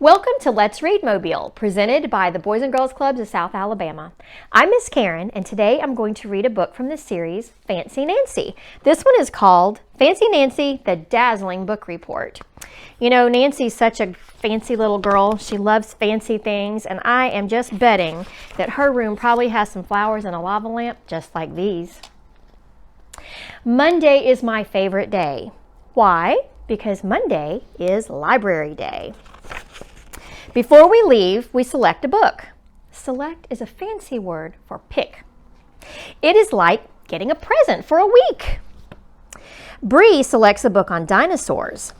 Welcome to Let's Read Mobile, presented by the Boys and Girls Clubs of South Alabama. I'm Miss Karen, and today I'm going to read a book from the series Fancy Nancy. This one is called Fancy Nancy, the Dazzling Book Report. You know, Nancy's such a fancy little girl. She loves fancy things, and I am just betting that her room probably has some flowers and a lava lamp just like these. Monday is my favorite day. Why? Because Monday is Library Day. Before we leave, we select a book. Select is a fancy word for pick. It is like getting a present for a week. Bree selects a book on dinosaurs.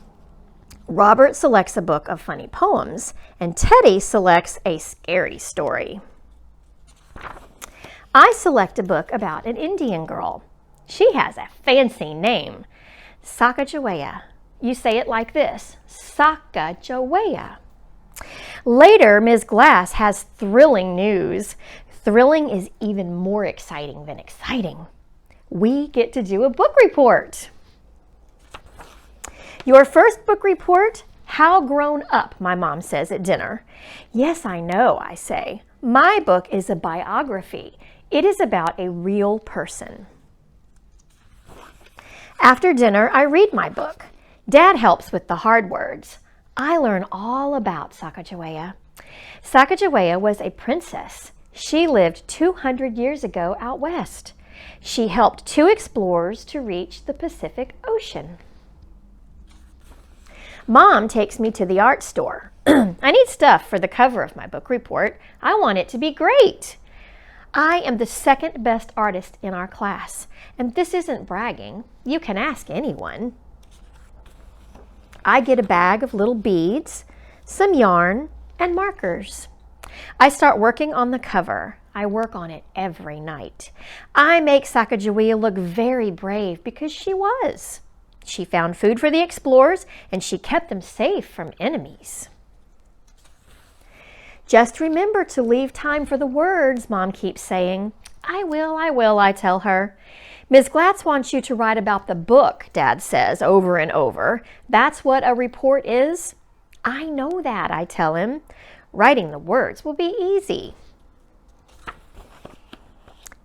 Robert selects a book of funny poems, and Teddy selects a scary story. I select a book about an Indian girl. She has a fancy name, Sacagawea. You say it like this, Sacagawea. Later, Ms. Glass has thrilling news. Thrilling is even more exciting than exciting. We get to do a book report. Your first book report? How grown up, my mom says at dinner. Yes, I know, I say. My book is a biography. It is about a real person. After dinner, I read my book. Dad helps with the hard words. I learn all about Sacagawea. Sacagawea was a princess. She lived 200 years ago out west. She helped 2 explorers to reach the Pacific Ocean. Mom takes me to the art store. I need stuff for the cover of my book report. I want it to be great. I am the second best artist in our class, and this isn't bragging. You can ask anyone. I get a bag of little beads, some yarn, and markers. I start working on the cover. I work on it every night. I make Sacagawea look very brave because she was. She found food for the explorers, and she kept them safe from enemies. Just remember to leave time for the words, Mom keeps saying. I will, I tell her. Ms. Glatz wants you to write about the book, Dad says over and over. That's what a report is? I know that, I tell him. Writing the words will be easy.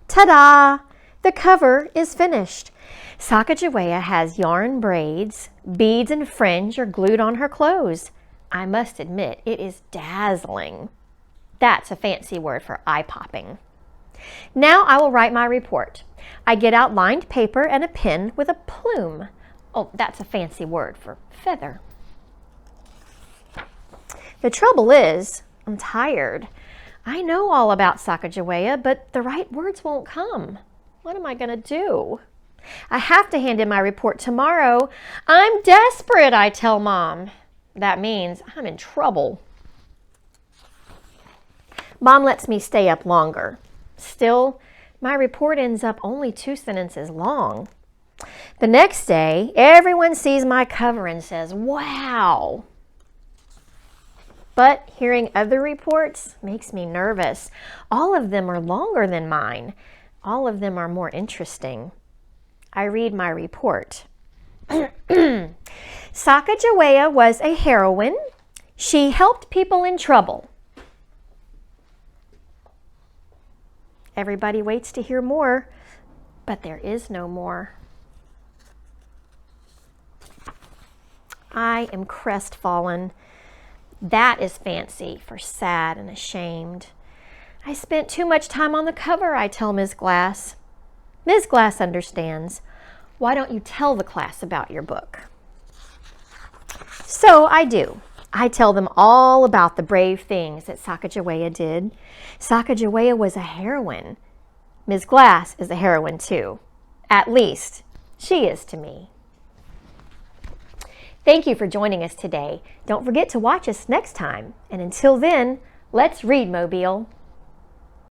Ta-da! The cover is finished. Sacagawea has yarn braids, beads and fringe are glued on her clothes. I must admit, it is dazzling. That's a fancy word for eye-popping. Now I will write my report. I get out lined paper and a pen with a plume. Oh, that's a fancy word for feather. The trouble is, I'm tired. I know all about Sacagawea, but the right words won't come. What am I going to do? I have to hand in my report tomorrow. I'm desperate, I tell Mom. That means I'm in trouble. Mom lets me stay up longer. Still, my report ends up only 2 sentences long. The next day, everyone sees my cover and says, wow. But hearing other reports makes me nervous. All of them are longer than mine. All of them are more interesting. I read my report. Sacagawea was a heroine. She helped people in trouble. Everybody waits to hear more, but there is no more. I am crestfallen. That is fancy for sad and ashamed. I spent too much time on the cover, I tell Ms. Glass. Ms. Glass understands. Why don't you tell the class about your book? So I do. I tell them all about the brave things that Sacagawea did. Sacagawea was a heroine. Ms. Glass is a heroine too. At least, she is to me. Thank you for joining us today. Don't forget to watch us next time. And until then, let's read, Mobile.